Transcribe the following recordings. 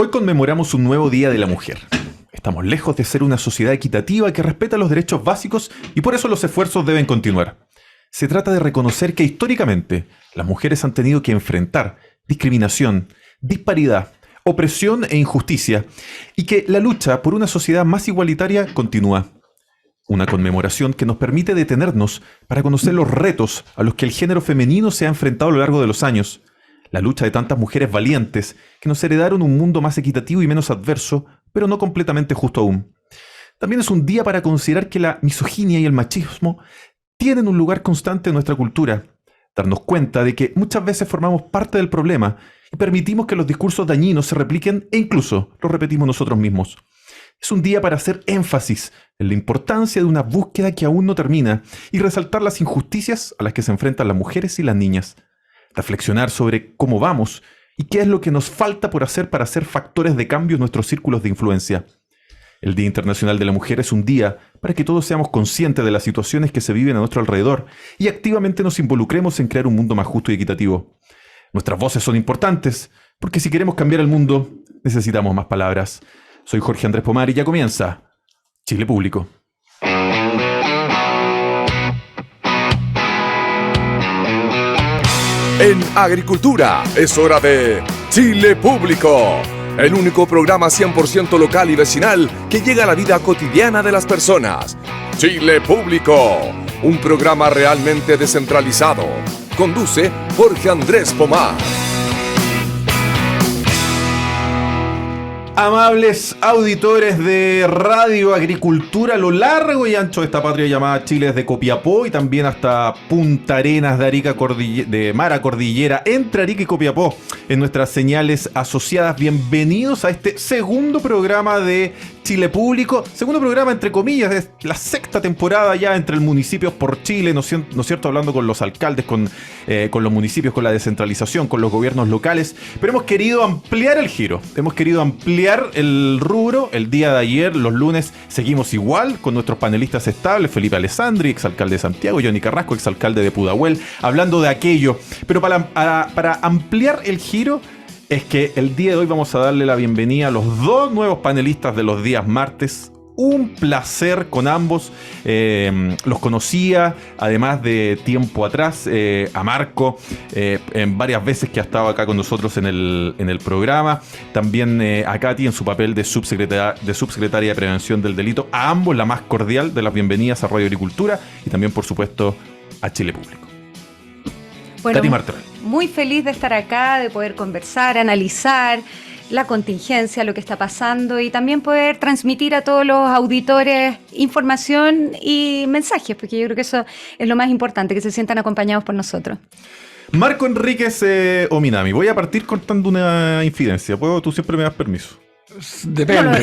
Hoy conmemoramos un nuevo Día de la Mujer. Estamos lejos de ser una sociedad equitativa que respeta los derechos básicos y por eso los esfuerzos deben continuar. Se trata de reconocer que históricamente las mujeres han tenido que enfrentar discriminación, disparidad, opresión e injusticia y que la lucha por una sociedad más igualitaria continúa. Una conmemoración que nos permite detenernos para conocer los retos a los que el género femenino se ha enfrentado a lo largo de los años. La lucha de tantas mujeres valientes que nos heredaron un mundo más equitativo y menos adverso, pero no completamente justo aún. También es un día para considerar que la misoginia y el machismo tienen un lugar constante en nuestra cultura. Darnos cuenta de que muchas veces formamos parte del problema y permitimos que los discursos dañinos se repliquen e incluso los repetimos nosotros mismos. Es un día para hacer énfasis en la importancia de una búsqueda que aún no termina y resaltar las injusticias a las que se enfrentan las mujeres y las niñas. Reflexionar sobre cómo vamos y qué es lo que nos falta por hacer para ser factores de cambio en nuestros círculos de influencia. El Día Internacional de la Mujer es un día para que todos seamos conscientes de las situaciones que se viven a nuestro alrededor y activamente nos involucremos en crear un mundo más justo y equitativo. Nuestras voces son importantes porque si queremos cambiar el mundo, necesitamos más palabras. Soy Jorge Andrés Pomar y ya comienza Chile Público. En agricultura es hora de Chile Público, el único programa 100% local y vecinal que llega a la vida cotidiana de las personas. Chile Público, un programa realmente descentralizado. Conduce Jorge Andrés Pomar. Amables auditores de Radio Agricultura a lo largo y ancho de esta patria llamada Chile, desde Copiapó y también hasta Punta Arenas de Arica, de Mara Cordillera, entre Arica y Copiapó, en nuestras señales asociadas. Bienvenidos a este segundo programa de Chile Público, segundo programa entre comillas, es la sexta temporada ya entre el municipios por Chile, ¿no es cierto? Hablando con los alcaldes, con los municipios, con la descentralización, con los gobiernos locales, pero hemos querido ampliar el giro, hemos querido ampliar el rubro. El día de ayer, los lunes, seguimos igual con nuestros panelistas estables, Felipe Alessandri, exalcalde de Santiago, Johnny Carrasco, exalcalde de Pudahuel, hablando de aquello, pero para ampliar el giro, es que el día de hoy vamos a darle la bienvenida a los dos nuevos panelistas de los días martes. Un placer con ambos. Los conocía, además de tiempo atrás, a Marco, en varias veces que ha estado acá con nosotros en el programa. También a Katy en su papel de subsecretaria de Prevención del Delito. A ambos la más cordial de las bienvenidas a Radio Agricultura y también, por supuesto, a Chile Público. Bueno, Katy Martorell. Muy feliz de estar acá, de poder conversar, analizar la contingencia, lo que está pasando y también poder transmitir a todos los auditores información y mensajes, porque yo creo que eso es lo más importante, que se sientan acompañados por nosotros. Marco Enríquez Ominami, voy a partir contando una infidencia. Tú siempre me das permiso. Depende.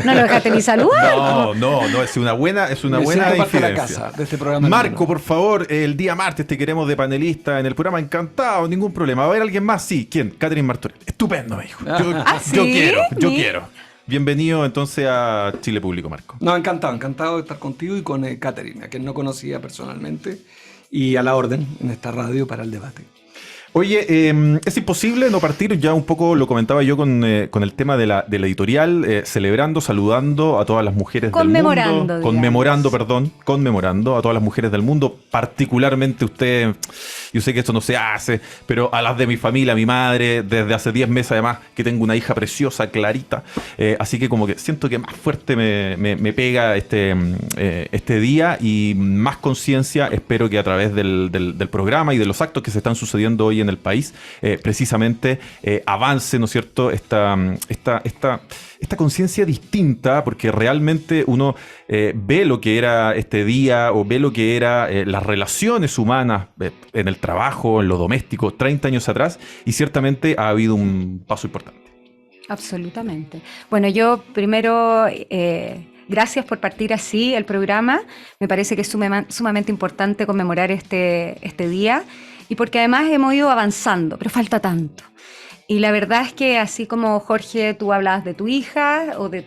No lo dejaste ni saludar. No, es una buena infidencia. La casa de este programa. Marco, por favor, el día martes te queremos de panelista en el programa. Encantado, ningún problema. ¿Va a haber alguien más? Sí. ¿Quién? Catherine Martorell. Estupendo, me dijo. ¿Sí? Yo quiero. Bienvenido entonces a Chile Público, Marco. No, encantado de estar contigo y con Catherine, a quien no conocía personalmente, y a la orden en esta radio para el debate. Oye, es imposible no partir, ya un poco lo comentaba yo con el tema de la editorial, celebrando, saludando a todas las mujeres del mundo. Conmemorando a todas las mujeres del mundo, particularmente usted, yo sé que esto no se hace, pero a las de mi familia, mi madre, desde hace 10 meses además, que tengo una hija preciosa, Clarita, así que como que siento que más fuerte me pega este día y más conciencia, espero que a través del programa y de los actos que se están sucediendo hoy en el país, precisamente avance, ¿no es cierto?, esta conciencia distinta, porque realmente uno ve lo que era este día o ve lo que era las relaciones humanas en el trabajo, en lo doméstico, 30 años atrás, y ciertamente ha habido un paso importante. Absolutamente. Bueno, yo primero... gracias por partir así el programa. Me parece que es sumamente importante conmemorar este día y porque además hemos ido avanzando, pero falta tanto. Y la verdad es que así como Jorge, tú hablabas de tu hija o de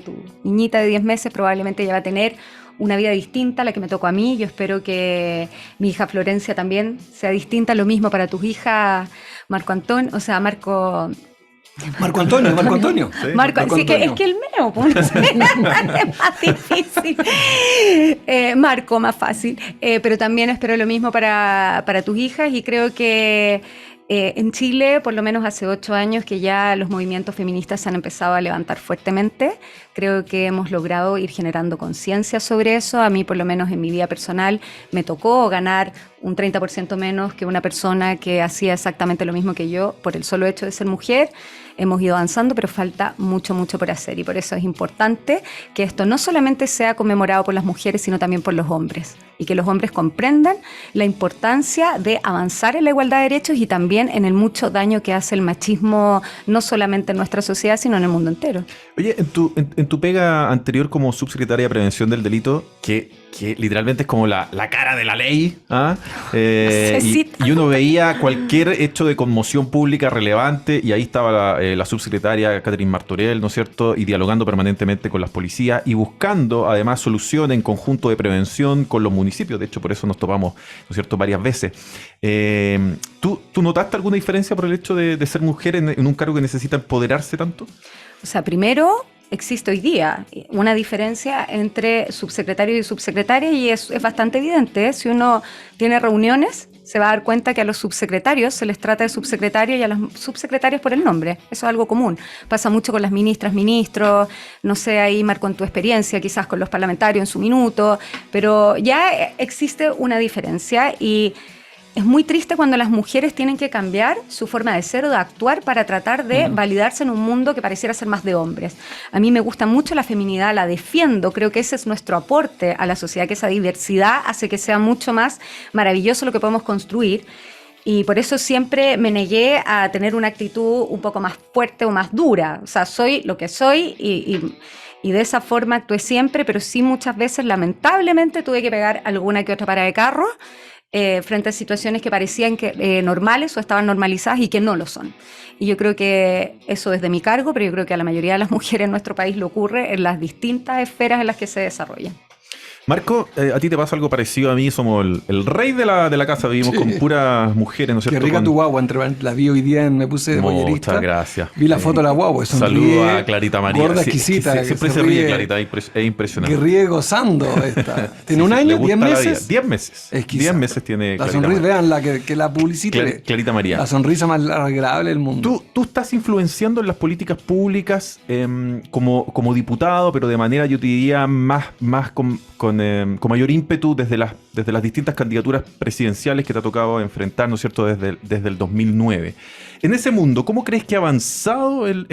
tu niñita de 10 meses, probablemente ella va a tener una vida distinta a la que me tocó a mí. Yo espero que mi hija Florencia también sea distinta. Lo mismo para tus hijas, Marco Marco Antonio, Marco Antonio. Sí. Marco, sí, es que el mío, pues, es más difícil. Marco, más fácil. Pero también espero lo mismo para tus hijas y creo que en Chile, por lo menos hace 8 años que ya los movimientos feministas se han empezado a levantar fuertemente. Creo que hemos logrado ir generando conciencia sobre eso. A mí, por lo menos en mi vida personal, me tocó ganar un 30% menos que una persona que hacía exactamente lo mismo que yo por el solo hecho de ser mujer. Hemos ido avanzando, pero falta mucho, mucho por hacer y por eso es importante que esto no solamente sea conmemorado por las mujeres, sino también por los hombres y que los hombres comprendan la importancia de avanzar en la igualdad de derechos y también en el mucho daño que hace el machismo, no solamente en nuestra sociedad, sino en el mundo entero. Oye, en tu pega anterior como subsecretaria de Prevención del Delito, que literalmente es como la cara de la ley, ¿ah? Y uno veía cualquier hecho de conmoción pública relevante y ahí estaba la subsecretaria Catherine Martorell, ¿no es cierto? Y dialogando permanentemente con las policías y buscando además soluciones en conjunto de prevención con los municipios. De hecho, por eso nos topamos, ¿no es cierto?, varias veces. ¿Tú notaste alguna diferencia por el hecho de ser mujer en un cargo que necesita empoderarse tanto? O sea, primero, existe hoy día una diferencia entre subsecretario y subsecretaria y es bastante evidente. Si uno tiene reuniones, se va a dar cuenta que a los subsecretarios se les trata de subsecretario y a las subsecretarias por el nombre. Eso es algo común. Pasa mucho con las ministras, ministros, no sé, ahí Marco, en tu experiencia, quizás con los parlamentarios en su minuto, pero ya existe una diferencia y es muy triste cuando las mujeres tienen que cambiar su forma de ser o de actuar para tratar de validarse en un mundo que pareciera ser más de hombres. A mí me gusta mucho la feminidad, la defiendo, creo que ese es nuestro aporte a la sociedad, que esa diversidad hace que sea mucho más maravilloso lo que podemos construir. Y por eso siempre me negué a tener una actitud un poco más fuerte o más dura. O sea, soy lo que soy y de esa forma actué siempre, pero sí muchas veces, lamentablemente, tuve que pegar alguna que otra parada de carro frente a situaciones que parecían normales o estaban normalizadas y que no lo son. Y yo creo que eso es de mi cargo, pero yo creo que a la mayoría de las mujeres en nuestro país le ocurre en las distintas esferas en las que se desarrollan. Marco, a ti te pasa algo parecido a mí, somos el rey de la casa, vivimos con puras mujeres, ¿no es cierto? Qué rica tu guagua, la vi hoy día, me puse de bollerista. Muchas gracias. Vi la foto de la guagua, saludo a Clarita María. Gorda, exquisita. Siempre se ríe Clarita, es impresionante. Que ríe gozando esta. ¿Tiene un año? ¿10 meses? 10 meses. Exquisita. 10 meses tiene la Clarita sonrisa, María. vean que la publicita. Clarita María. La sonrisa más agradable del mundo. Tú estás influenciando en las políticas públicas como diputado, pero de manera, yo te diría, más con mayor ímpetu desde las distintas candidaturas presidenciales que te ha tocado enfrentar, ¿no es cierto?, desde el 2009. En ese mundo, ¿cómo crees que ha avanzado el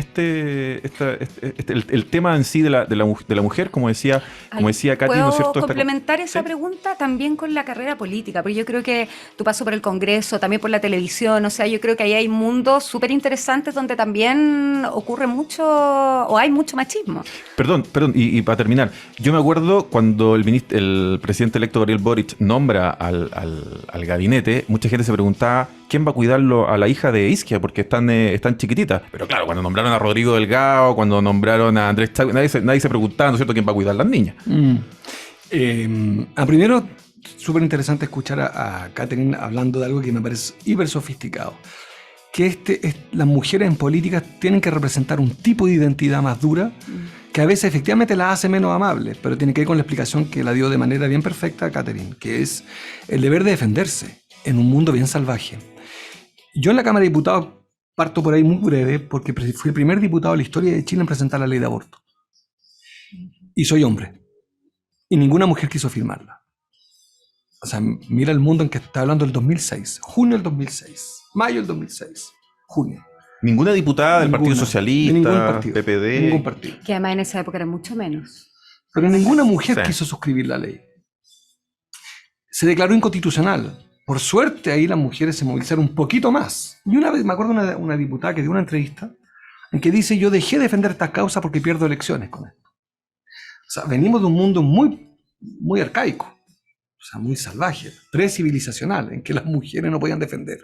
tema en sí de la mujer, como decía Katy, ¿no es cierto? ¿Puedo complementar esa pregunta también con la carrera política? Porque yo creo que tu paso por el Congreso, también por la televisión, o sea, yo creo que ahí hay mundos súper interesantes donde también ocurre mucho, o hay mucho machismo. Perdón, y para terminar, yo me acuerdo cuando el presidente electo Gabriel Boric nombra al gabinete, mucha gente se preguntaba quién va a cuidarlo a la hija de Isquia, porque están chiquititas. Pero claro, cuando nombraron a Rodrigo Delgado, cuando nombraron a Andrés Chávez, nadie se preguntaba, ¿no es cierto?, quién va a cuidar a las niñas. Primero, súper interesante escuchar a Catherine hablando de algo que me parece hiper sofisticado. Que las mujeres en política tienen que representar un tipo de identidad más dura, que a veces efectivamente las hace menos amables, pero tiene que ir con la explicación que la dio de manera bien perfecta Catherine, que es el deber de defenderse en un mundo bien salvaje. Yo en la Cámara de Diputados parto por ahí muy breve, porque fui el primer diputado de la historia de Chile en presentar la ley de aborto. Y soy hombre. Y ninguna mujer quiso firmarla. O sea, mira el mundo en que está hablando del 2006, junio del 2006, mayo del 2006, junio. Ninguna diputada del Partido Socialista, PPD. Ningún partido. Que además en esa época era mucho menos. Pero ninguna mujer quiso suscribir la ley. Se declaró inconstitucional. Por suerte ahí las mujeres se movilizaron un poquito más. Y una vez me acuerdo una diputada que dio una entrevista en que dice: yo dejé de defender esta causa porque pierdo elecciones con esto. O sea, venimos de un mundo muy, muy arcaico, o sea, muy salvaje, precivilizacional, en que las mujeres no podían defender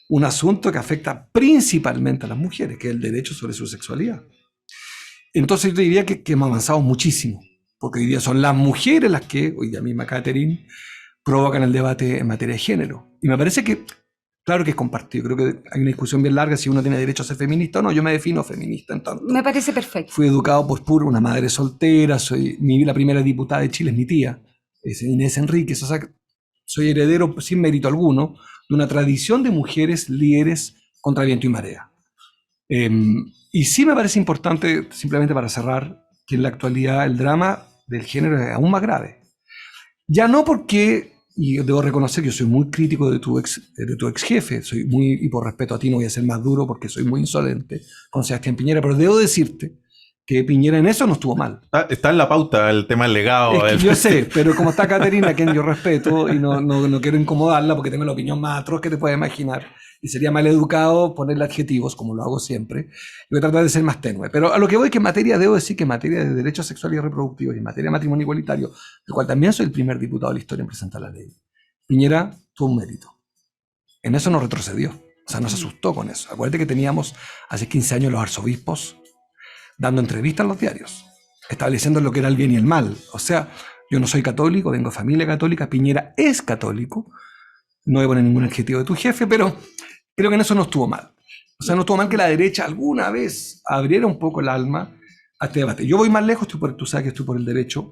un asunto que afecta principalmente a las mujeres, que es el derecho sobre su sexualidad. Entonces yo te diría que hemos avanzado muchísimo, porque hoy día son las mujeres las que, hoy día misma Catherine, provocan el debate en materia de género. Y me parece que Claro que es compartido. Creo que hay una discusión bien larga si uno tiene derecho a ser feminista o no. Yo me defino feminista en tanto. Me parece perfecto. Fui educado por puro, una madre soltera, la primera diputada de Chile es mi tía, es Inés Enríquez, o sea, soy heredero sin mérito alguno de una tradición de mujeres líderes contra viento y marea. Y sí me parece importante, simplemente para cerrar, que en la actualidad el drama del género es aún más grave. Ya no porque, y debo reconocer que yo soy muy crítico de tu ex jefe, y por respeto a ti no voy a ser más duro porque soy muy insolente con Sebastián Piñera, pero debo decirte que Piñera en eso no estuvo mal. Está en la pauta el tema del legado. Es que yo sé, pero como está Caterina, a quien yo respeto, y no quiero incomodarla porque tengo la opinión más atroz que te puedes imaginar, y sería mal educado ponerle adjetivos, como lo hago siempre, y voy a tratar de ser más tenue. Pero a lo que voy, que en materia, debo decir que en materia de derechos sexuales y reproductivos, y en materia de matrimonio igualitario, del cual también soy el primer diputado de la historia en presentar la ley, Piñera tuvo un mérito. En eso no retrocedió, o sea, no se asustó con eso. Acuérdate que teníamos hace 15 años los arzobispos dando entrevistas en los diarios, estableciendo lo que era el bien y el mal. O sea, yo no soy católico, vengo de familia católica, Piñera es católico, no voy a poner ningún adjetivo de tu jefe, pero creo que en eso no estuvo mal. O sea, no estuvo mal que la derecha alguna vez abriera un poco el alma a este debate. Yo voy más lejos, tú sabes que estoy por el derecho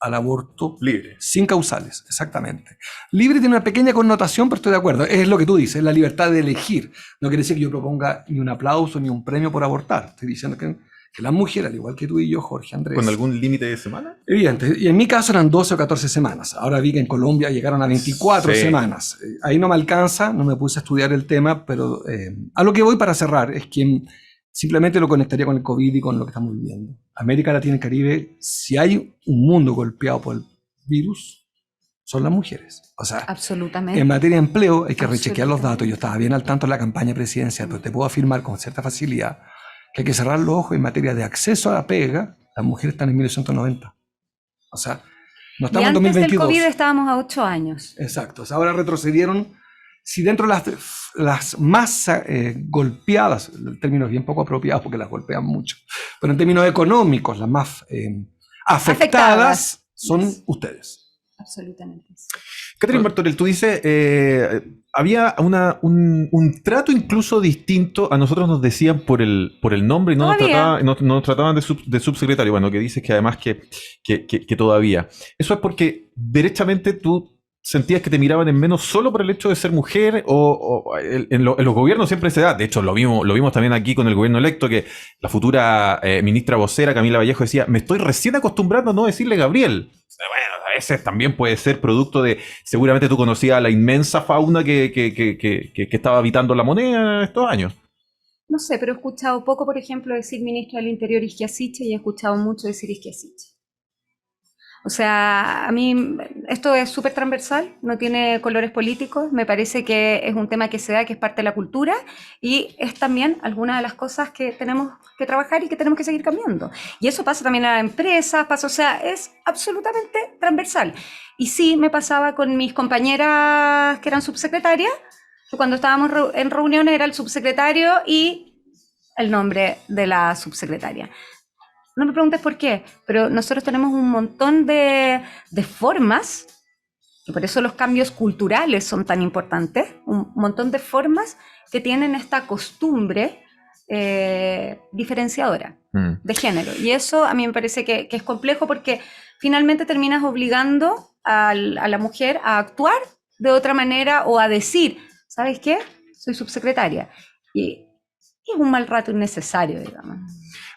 al aborto libre, sin causales, exactamente. Libre tiene una pequeña connotación, pero estoy de acuerdo. Es lo que tú dices, la libertad de elegir. No quiere decir que yo proponga ni un aplauso ni un premio por abortar. Estoy diciendo que las mujeres, al igual que tú y yo, Jorge, Andrés... ¿Con algún límite de semana? Evidente. Y en mi caso eran 12 o 14 semanas. Ahora vi que en Colombia llegaron a 24 semanas. Ahí no me alcanza, no me puse a estudiar el tema, pero a lo que voy para cerrar es que simplemente lo conectaría con el COVID y con lo que estamos viviendo. América Latina y Caribe, si hay un mundo golpeado por el virus, son las mujeres. O sea, absolutamente. En materia de empleo hay que rechequear los datos. Yo estaba bien al tanto de la campaña presidencial, pero te puedo afirmar con cierta facilidad que hay que cerrar los ojos en materia de acceso a la pega. Las mujeres están en 1990. O sea, no estamos en 2022. Antes del COVID estábamos a 8 años. Exacto. O sea, ahora retrocedieron. Si dentro de las más golpeadas, el término es bien poco apropiado porque las golpean mucho, pero en términos económicos, las más afectadas son ustedes. Absolutamente. Catherine Bartorell, tú dices, había un trato incluso distinto. A nosotros nos decían por el nombre y no nos trataban de subsecretario. Bueno, que dices que además que todavía. Eso es porque derechamente tú sentías que te miraban en menos solo por el hecho de ser mujer, o en los gobiernos siempre se da. De hecho, lo vimos también aquí con el gobierno electo, que la futura ministra vocera, Camila Vallejo, decía: me estoy recién acostumbrando a no decirle Gabriel. Bueno, a veces también puede ser producto de, seguramente tú conocías la inmensa fauna que estaba habitando la moneda estos años. No sé, pero he escuchado poco, por ejemplo, decir ministra del Interior Isquiasiche, y he escuchado mucho decir Isquiasiche. O sea, a mí esto es súper transversal, no tiene colores políticos, me parece que es un tema que se da, que es parte de la cultura, y es también alguna de las cosas que tenemos que trabajar y que tenemos que seguir cambiando. Y eso pasa también a las empresas, o sea, es absolutamente transversal. Y sí, me pasaba con mis compañeras que eran subsecretarias, que cuando estábamos en reuniones era el subsecretario y el nombre de la subsecretaria. No me preguntes por qué, pero nosotros tenemos un montón de formas, y por eso los cambios culturales son tan importantes, un montón de formas que tienen esta costumbre diferenciadora de género. Y eso a mí me parece que es complejo, porque finalmente terminas obligando a la mujer a actuar de otra manera o a decir, ¿sabes qué? Soy subsecretaria. Y es un mal rato innecesario, digamos.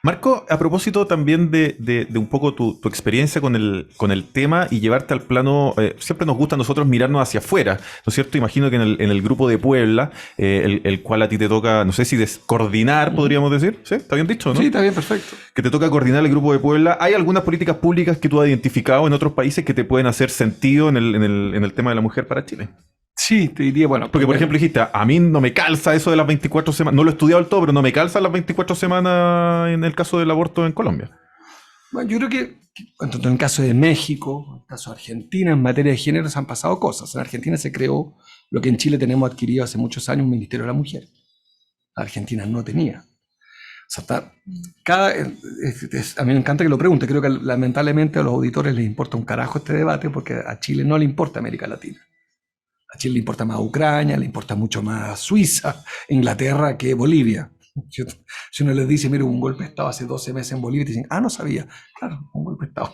Marco, a propósito también de un poco tu experiencia con el tema y llevarte al plano, siempre nos gusta a nosotros mirarnos hacia afuera, ¿no es cierto? Imagino que en el grupo de Puebla, el cual a ti te toca, no sé si coordinar, podríamos decir, ¿sí? ¿Está bien dicho, no? Sí, está bien, perfecto. Que te toca coordinar el grupo de Puebla. ¿Hay algunas políticas públicas que tú has identificado en otros países que te pueden hacer sentido en el tema de la mujer para Chile? Sí, te diría, bueno. Porque, por ejemplo, dijiste, a mí no me calza eso de las 24 semanas. No lo he estudiado del todo, pero no me calza las 24 semanas en el caso del aborto en Colombia. Bueno, yo creo que en el caso de México, en el caso de Argentina, en materia de género se han pasado cosas. En Argentina se creó lo que en Chile tenemos adquirido hace muchos años, un Ministerio de la Mujer. Argentina no tenía. O sea, a mí me encanta que lo pregunte. Creo que lamentablemente a los auditores les importa un carajo este debate, porque a Chile no le importa América Latina. A Chile le importa más Ucrania, le importa mucho más Suiza, Inglaterra que Bolivia. Si uno les dice, mire, hubo un golpe de Estado hace 12 meses en Bolivia, te dicen, no sabía. Claro, un golpe de Estado.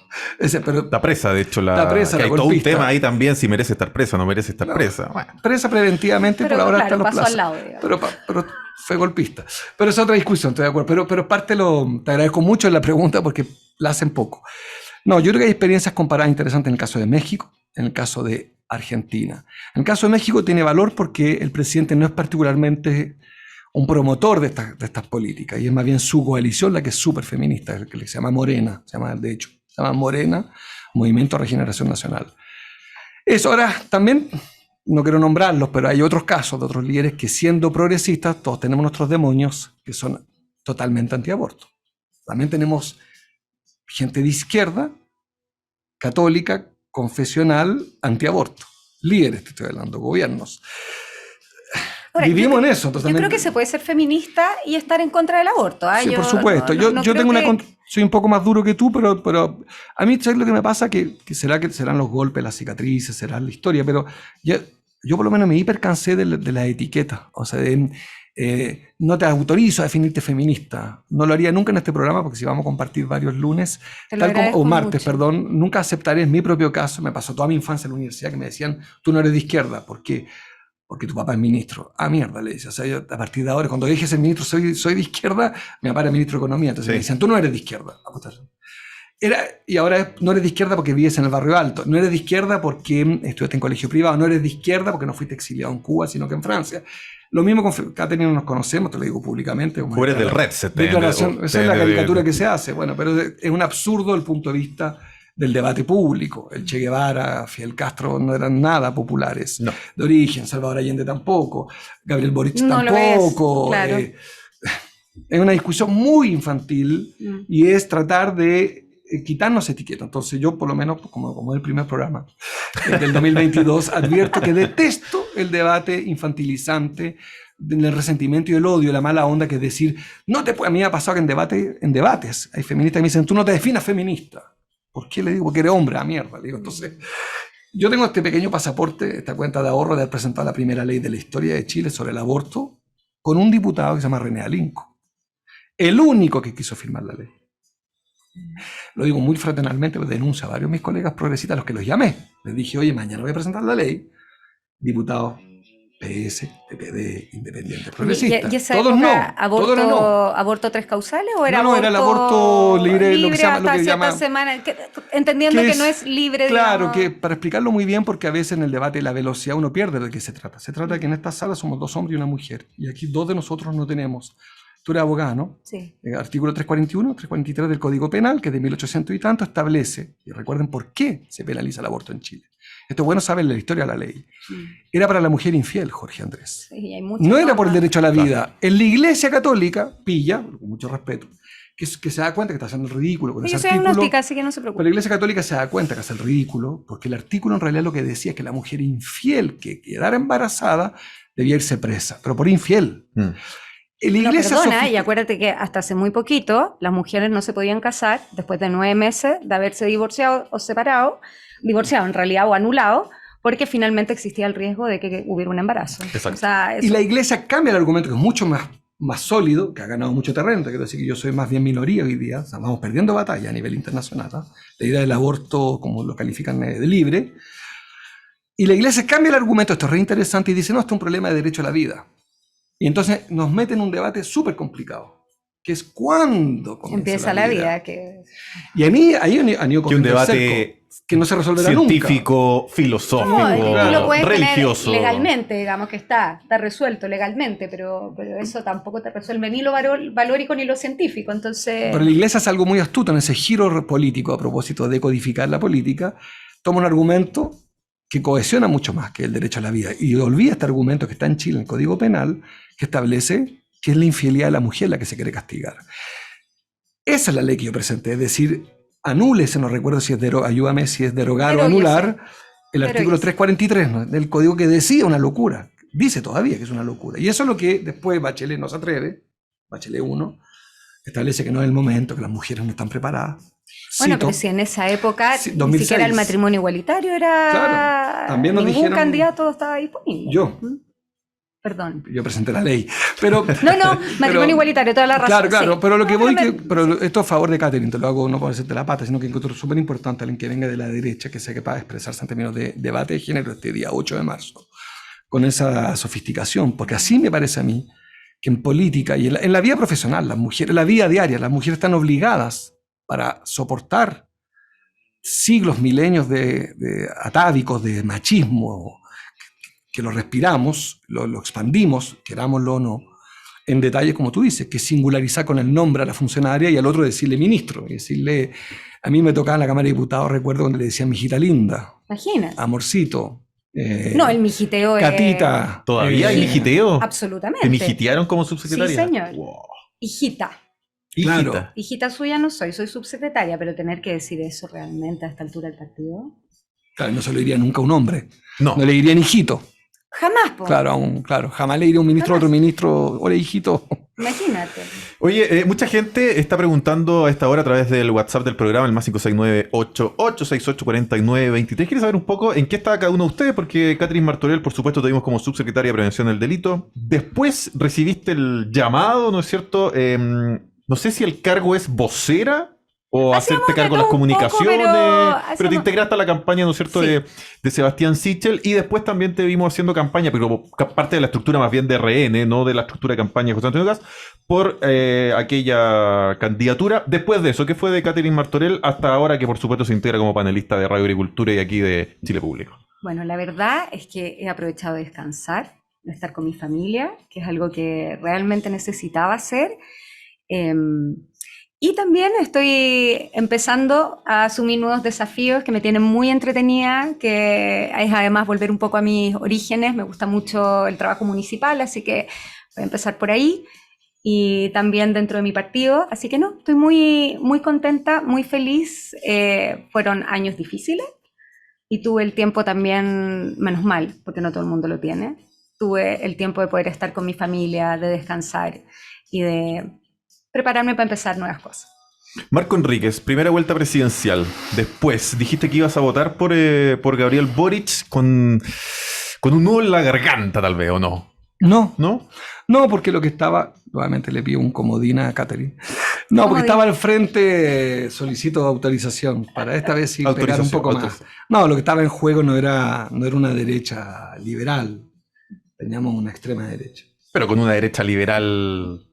Pero Está presa, de hecho, está presa, que la hay todo un golpista. tema ahí también, si merece estar presa o no merece estar presa. Bueno, presa preventivamente, Pero por ahora claro, está en los pasó plazos. al lado, digamos. Pero fue golpista. Pero es otra discusión, estoy de acuerdo. Pero te agradezco mucho la pregunta porque la hacen poco. No, yo creo que hay experiencias comparadas interesantes en el caso de México, en el caso de Argentina. En el caso de México tiene valor porque el presidente no es particularmente un promotor de estas políticas, y es más bien su coalición la que es súper feminista, que se llama Morena, se llama Morena, Movimiento de Regeneración Nacional. Eso ahora también, no quiero nombrarlos, pero hay otros casos de otros líderes que, siendo progresistas, todos tenemos nuestros demonios que son totalmente antiaborto. También tenemos gente de izquierda, católica, confesional, antiaborto. Líderes, te estoy hablando, gobiernos. Ahora, Vivimos en eso. Yo creo que se puede ser feminista y estar en contra del aborto. Sí, por supuesto. Yo tengo soy un poco más duro que tú, pero a mí, ¿sabes lo que me pasa? Que serán los golpes, las cicatrices, será la historia, pero yo por lo menos me hipercansé de la etiqueta. O sea, no te autorizo a definirte feminista. No lo haría nunca en este programa, porque si vamos a compartir varios lunes, o martes, perdón, nunca aceptaré en mi propio caso. Me pasó toda mi infancia en la universidad que me decían, tú no eres de izquierda. ¿Por qué? Porque tu papá es ministro. Mierda, le dice. O sea, yo a partir de ahora, cuando dije ser ministro, soy de izquierda, mi papá era ministro de Economía. Entonces me decían, tú no eres de izquierda. Y ahora no eres de izquierda porque vives en el barrio alto. No eres de izquierda porque estudiaste en colegio privado. No eres de izquierda porque no fuiste exiliado en Cuba, sino que en Francia. Lo mismo con Catherine, nos conocemos, te lo digo públicamente. Tú eres del Red. Esa es la caricatura que se hace. Bueno, pero es un absurdo desde el punto de vista del debate público. El Che Guevara, Fidel Castro no eran nada populares de origen, Salvador Allende tampoco, Gabriel Boric tampoco. Claro. Es una discusión muy infantil y es tratar de quitarnos etiqueta. Entonces yo, por lo menos, como el primer programa del 2022, advierto que detesto el debate infantilizante, el resentimiento y el odio, la mala onda, que es decir, a mí me ha pasado que en debates hay feministas que me dicen, tú no te definas feminista. ¿Por qué le digo? Porque eres hombre, mierda. Le digo, entonces, yo tengo este pequeño pasaporte, esta cuenta de ahorro de haber presentado la primera ley de la historia de Chile sobre el aborto con un diputado que se llama René Alinco. El único que quiso firmar la ley. Lo digo muy fraternalmente, porque denuncio a varios de mis colegas progresistas a los que los llamé. Les dije, oye, mañana voy a presentar la ley. Diputados PS, PPD, Independiente, Progresista. ¿Y esa todos época, no. ¿Aborto 3 causales o era No, era el aborto libre, lo que se llama, hasta cierta semana, entendiendo que no es libre, claro, digamos. que para explicarlo muy bien, porque a veces en el debate la velocidad uno pierde de qué se trata. Se trata de que en esta sala somos 2 hombres y una mujer, y aquí 2 de nosotros no tenemos. Tú eres abogada, ¿no? Sí. El artículo 341, 343 del Código Penal, que es de 1800 y tanto, establece, y recuerden por qué se penaliza el aborto en Chile. Esto es bueno saber la historia de la ley. Era para la mujer infiel, Jorge Andrés. Sí, hay no era por el derecho a la vida. En la Iglesia Católica, pilla, con mucho respeto, que se da cuenta que está haciendo el ridículo con ese artículo. Yo soy agnóstica, así que no se preocupe. Pero la Iglesia Católica se da cuenta que hace el ridículo, porque el artículo en realidad lo que decía es que la mujer infiel que quedara embarazada debía irse presa, pero por infiel. La Iglesia y acuérdate que hasta hace muy poquito las mujeres no se podían casar después de 9 meses de haberse divorciado o separado, divorciado en realidad o anulado, porque finalmente existía el riesgo de que hubiera un embarazo. Exacto. O sea, y la Iglesia cambia el argumento, que es mucho más sólido, que ha ganado mucho terreno. Te quiero decir que yo soy más bien minoría hoy día, o sea, vamos perdiendo batalla a nivel internacional. La idea del aborto, como lo califican, de libre. Y la Iglesia cambia el argumento, esto es re interesante, y dice, no, esto es un problema de derecho a la vida. Y entonces nos mete en un debate súper complicado, que es cuándo empieza la vida. Y a mí ahí han ido que un debate que no se resolverá científico, nunca. filosófico, tú lo puedes religioso. tener legalmente, digamos que está resuelto legalmente, pero eso tampoco te resuelve ni lo valórico ni lo científico. Entonces... Pero la Iglesia es algo muy astuto en ese giro político, a propósito de codificar la política, toma un argumento que cohesiona mucho más que el derecho a la vida, y olvida este argumento que está en Chile, en el Código Penal, que establece que es la infidelidad de la mujer la que se quiere castigar. Esa es la ley que yo presenté, es decir, anúlese, no recuerdo si es ayúdame si es derogar o anular, el artículo 343, ¿no?, del Código, que decía una locura, dice todavía que es una locura, y eso es lo que después Bachelet no se atreve, Bachelet 1, establece que no es el momento, que las mujeres no están preparadas. Bueno, cito, pero si en esa época Sí, ni 2006. siquiera el matrimonio igualitario era... Claro, también nos ningún dijeron- candidato estaba disponible. Yo. Perdón. yo presenté la ley, pero... No, matrimonio igualitario, toda la razón. Claro, sí. pero lo que No, voy, pero pero esto a favor de Catherine, te lo hago no por hacerte la pata, sino que encuentro súper importante alguien que venga de la derecha, que sea capaz de expresarse en términos de debate de género este día 8 de marzo, con esa sofisticación, porque así me parece a mí que en política y en la vida profesional, las mujeres, en la vida diaria, las mujeres están obligadas para soportar siglos, milenios de atávicos, de machismo, que lo respiramos, lo expandimos, querámoslo o no, en detalles como tú dices, que singularizar con el nombre a la funcionaria y al otro decirle ministro, y decirle, a mí me tocaba en la Cámara de Diputados, recuerdo cuando le decían mijita linda, imagínate. amorcito, No, el mijiteo es... Catita. ¿Todavía hay Sí. mijiteo? Absolutamente. ¿Te mijitearon como subsecretaria? Sí, señor. Wow. Hijita. Claro. Hijita. Hijita suya no soy subsecretaria, pero tener que decir eso realmente a esta altura del partido. Claro, no se lo diría nunca a un hombre. No. No le dirían hijito. Jamás, po. Claro, jamás le diría a un ministro a otro ministro, hola hijito. Imagínate. Oye, mucha gente está preguntando a esta hora a través del WhatsApp del programa, el más 569-8868-4923. ¿Quiere saber un poco en qué estaba cada uno de ustedes? Porque Catherine Martorell, por supuesto, te vimos como subsecretaria de Prevención del Delito. Después recibiste el llamado, ¿no es cierto? No sé si el cargo es vocera o Hacíamos hacerte de cargo de las todo un poco, comunicaciones, pero te hacíamos- integraste a la campaña, ¿no es cierto?, Sí. de Sebastián Sichel, y después también te vimos haciendo campaña, pero parte de la estructura más bien de RN, no de la estructura de campaña de José Antonio Kast, por aquella candidatura. Después de eso, ¿qué fue de Catherine Martorell hasta ahora, que por supuesto se integra como panelista de Radio Agricultura y aquí de Chile Público? Bueno, la verdad es que he aprovechado de descansar, de estar con mi familia, que es algo que realmente necesitaba hacer. Y también estoy empezando a asumir nuevos desafíos que me tienen muy entretenida, que es además volver un poco a mis orígenes. Me gusta mucho el trabajo municipal, así que voy a empezar por ahí. Y también dentro de mi partido. Así que no, estoy muy, muy contenta, muy feliz. Fueron años difíciles y tuve el tiempo también, menos mal, porque no todo el mundo lo tiene. Tuve el tiempo de poder estar con mi familia, de descansar y de prepararme para empezar nuevas cosas. Marco Enríquez, primera vuelta presidencial. Después dijiste que ibas a votar por Gabriel Boric con un nudo en la garganta, tal vez, ¿o no? No, ¿No? porque lo que estaba, nuevamente le pido un comodín a Catherine. No, porque Comodín. estaba al frente, solicito autorización para esta vez sí pegar un poco más. Autorización. No, lo que estaba en juego no era una derecha liberal, teníamos una extrema derecha. Pero con una derecha liberal.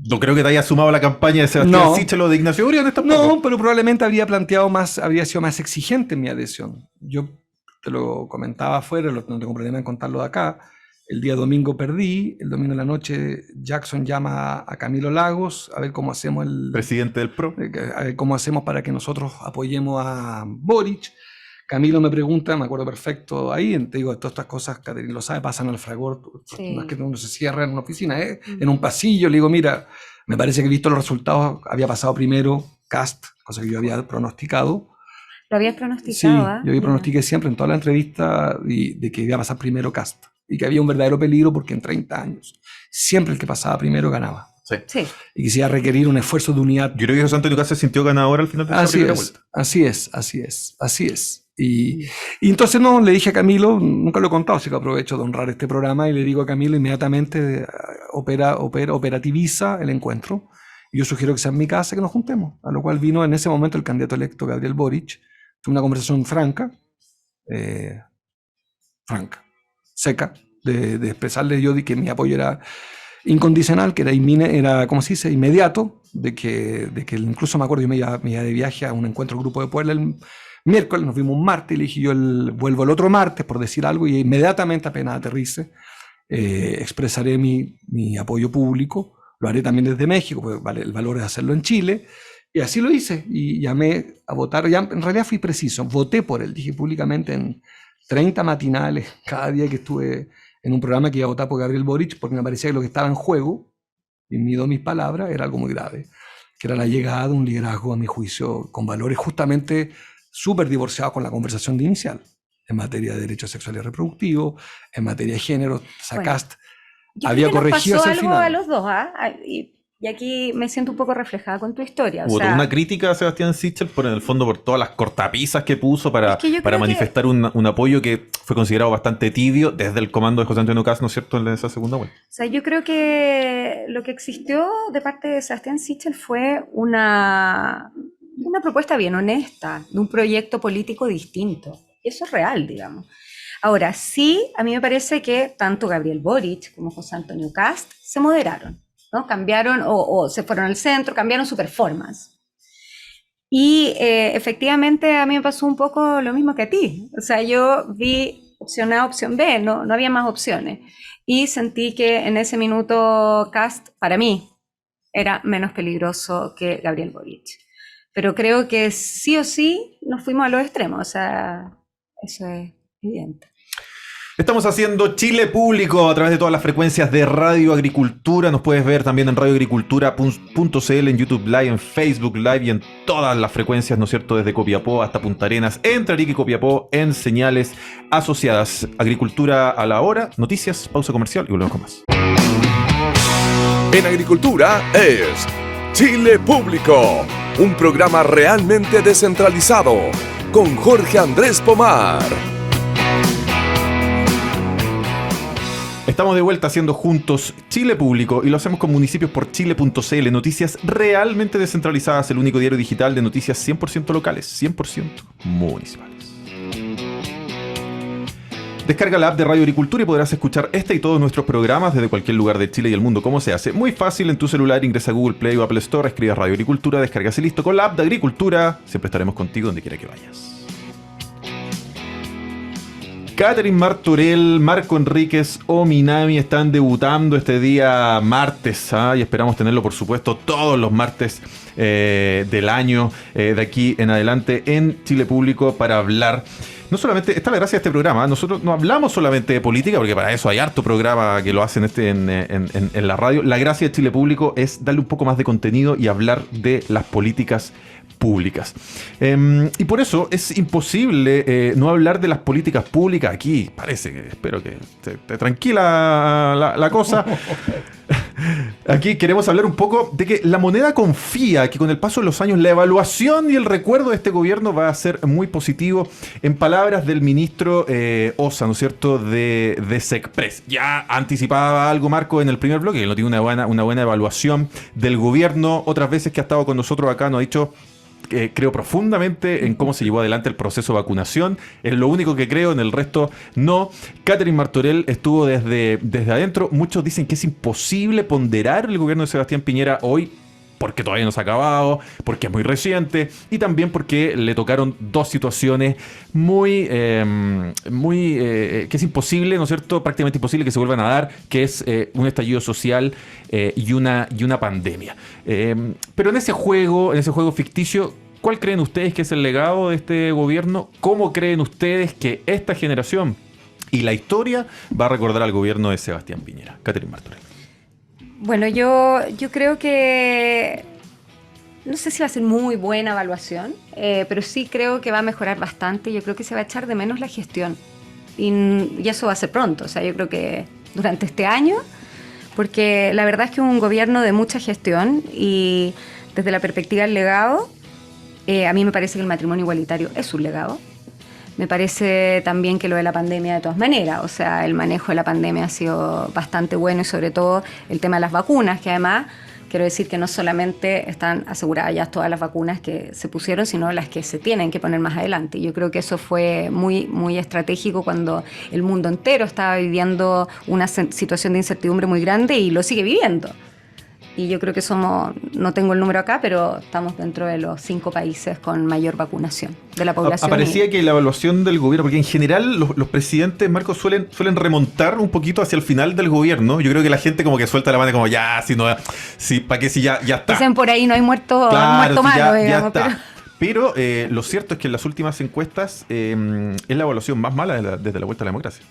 No creo que te haya sumado a la campaña de Sebastián No. Sichel o de Ignacio Briones tampoco. No, pero probablemente habría sido más exigente en mi adhesión. Yo te lo comentaba afuera, no tengo problema en contarlo de acá. El día domingo perdí, el domingo en la noche Jackson llama a Camilo Lagos a ver cómo hacemos Presidente del PRO. a ver cómo hacemos para que nosotros apoyemos a Boric. Camilo me pregunta, me acuerdo perfecto ahí, te digo, todas estas cosas, Catherine lo sabe, pasan al fragor, Sí. no es que uno se cierra en una oficina, en un pasillo, le digo, mira, me parece que visto los resultados, había pasado primero Kast, cosa que yo había pronosticado. ¿Lo habías Sí, pronosticado? ¿Ah? yo Mira. pronostiqué siempre en toda la entrevista de que iba a pasar primero Kast, y que había un verdadero peligro porque en 30 años, siempre el que pasaba primero ganaba, Sí. Sí. y que se iba a requerir un esfuerzo de unidad. Yo creo que José Antonio Kast se sintió ganador al final de esa Así primera es, vuelta. así es. Y entonces no, le dije a Camilo, nunca lo he contado, así que aprovecho de honrar este programa y le digo a Camilo inmediatamente operativiza el encuentro. Y yo sugiero que sea en mi casa que nos juntemos. A lo cual vino en ese momento el candidato electo Gabriel Boric. Fue una conversación franca, seca, de expresarle yo de que mi apoyo era incondicional, que era ¿cómo se dice?, inmediato, de que incluso me acuerdo, yo me iba de viaje a un encuentro grupo de Puebla el miércoles, nos vimos un martes, y le dije yo vuelvo el otro martes por decir algo, y inmediatamente apenas aterrice, expresaré mi apoyo público, lo haré también desde México, porque el valor es hacerlo en Chile, y así lo hice, y llamé a votar, en realidad fui preciso, voté por él, dije públicamente en 30 matinales, cada día que estuve en un programa que iba a votar por Gabriel Boric, porque me parecía que lo que estaba en juego, y mido mis palabras, era algo muy grave, que era la llegada de un liderazgo, a mi juicio, con valores justamente súper divorciados con la conversación de inicial, en materia de derechos sexuales y reproductivos, en materia de género, Kast Yo había creo que nos corregido pasó hacia el algo final. a los dos, ¿ah? Y Y aquí me siento un poco reflejada con tu historia. O Hubo sea, toda una crítica a Sebastián Sichel en el fondo por todas las cortapisas que puso para, Es que yo para creo que- manifestar un apoyo que fue considerado bastante tibio desde el comando de José Antonio Caz, ¿no es cierto?, en esa segunda vuelta. O sea, yo creo que lo que existió de parte de Sebastián Sichel fue una propuesta bien honesta de un proyecto político distinto. Y eso es real, digamos. Ahora, sí, a mí me parece que tanto Gabriel Boric como José Antonio Cast se moderaron, ¿no? Cambiaron o se fueron al centro, cambiaron su performance. Y efectivamente a mí me pasó un poco lo mismo que a ti. O sea, yo vi opción A, opción B, no había más opciones. Y sentí que en ese minuto Cast, para mí, era menos peligroso que Gabriel Boric. Pero creo que sí o sí nos fuimos a los extremos. O sea, eso es evidente. Estamos haciendo Chile Público a través de todas las frecuencias de Radio Agricultura. Nos puedes ver también en radioagricultura.cl, en YouTube Live, en Facebook Live y en todas las frecuencias, ¿no es cierto?, desde Copiapó hasta Punta Arenas, entre Arica y Copiapó, en señales asociadas. Agricultura a la hora, noticias, pausa comercial y volvemos con más. En Agricultura es Chile Público, un programa realmente descentralizado con Jorge Andrés Pomar. Estamos de vuelta haciendo juntos Chile Público y lo hacemos con municipios por Chile.cl, noticias realmente descentralizadas, el único diario digital de noticias 100% locales, 100% municipales. Descarga la app de Radio Agricultura y podrás escuchar este y todos nuestros programas desde cualquier lugar de Chile y el mundo. ¿Cómo se hace? Muy fácil, en tu celular ingresa a Google Play o Apple Store, escribes Radio Agricultura, descargas y listo. Con la app de Agricultura siempre estaremos contigo donde quiera que vayas. Catherine Martorell, Marco Enríquez o Minami están debutando este día martes, y esperamos tenerlo, por supuesto, todos los martes del año de aquí en adelante en Chile Público para hablar. No solamente, esta es la gracia de este programa, nosotros no hablamos solamente de política, porque para eso hay harto programa que lo hacen en la radio. La gracia de Chile Público es darle un poco más de contenido y hablar de las políticas públicas. Y por eso es imposible no hablar de las políticas públicas aquí. Parece que, espero que te tranquila la cosa. Aquí queremos hablar un poco de que la moneda confía que con el paso de los años la evaluación y el recuerdo de este gobierno va a ser muy positivo, en palabras del ministro Osa, ¿no es cierto?, de SECPRES. Ya anticipaba algo Marco en el primer bloque, que él no tiene una buena evaluación del gobierno. Otras veces que ha estado con nosotros acá nos ha dicho: creo profundamente en cómo se llevó adelante el proceso de vacunación. Es lo único que creo, en el resto no. Catherine Martorell estuvo desde adentro. Muchos dicen que es imposible ponderar el gobierno de Sebastián Piñera hoy, porque todavía no se ha acabado, porque es muy reciente y también porque le tocaron dos situaciones que es imposible, ¿no es cierto?, prácticamente imposible que se vuelvan a dar, que es un estallido social y una pandemia. Pero en ese juego ficticio, ¿cuál creen ustedes que es el legado de este gobierno? ¿Cómo creen ustedes que esta generación y la historia va a recordar al gobierno de Sebastián Piñera? Catherine Martorell. Bueno, yo creo que no sé si va a ser muy buena evaluación, pero sí creo que va a mejorar bastante. Yo creo que se va a echar de menos la gestión y eso va a ser pronto. O sea, yo creo que durante este año, porque la verdad es que es un gobierno de mucha gestión y desde la perspectiva del legado, a mí me parece que el matrimonio igualitario es un legado. Me parece también que lo de la pandemia, de todas maneras, o sea, el manejo de la pandemia ha sido bastante bueno y sobre todo el tema de las vacunas, que además quiero decir que no solamente están aseguradas ya todas las vacunas que se pusieron, sino las que se tienen que poner más adelante. Yo creo que eso fue muy, muy estratégico cuando el mundo entero estaba viviendo una situación de incertidumbre muy grande y lo sigue viviendo. Y yo creo que no tengo el número acá, pero estamos dentro de los 5 países con mayor vacunación de la población. Parecía que la evaluación del gobierno, porque en general los presidentes, Marcos, suelen remontar un poquito hacia el final del gobierno. Yo creo que la gente como que suelta la mano como ya, ¿para qué si ya está? Dicen por ahí no hay muerto, claro, malo, ya digamos. está. Pero lo cierto es que en las últimas encuestas es la evaluación más mala desde la vuelta a la democracia.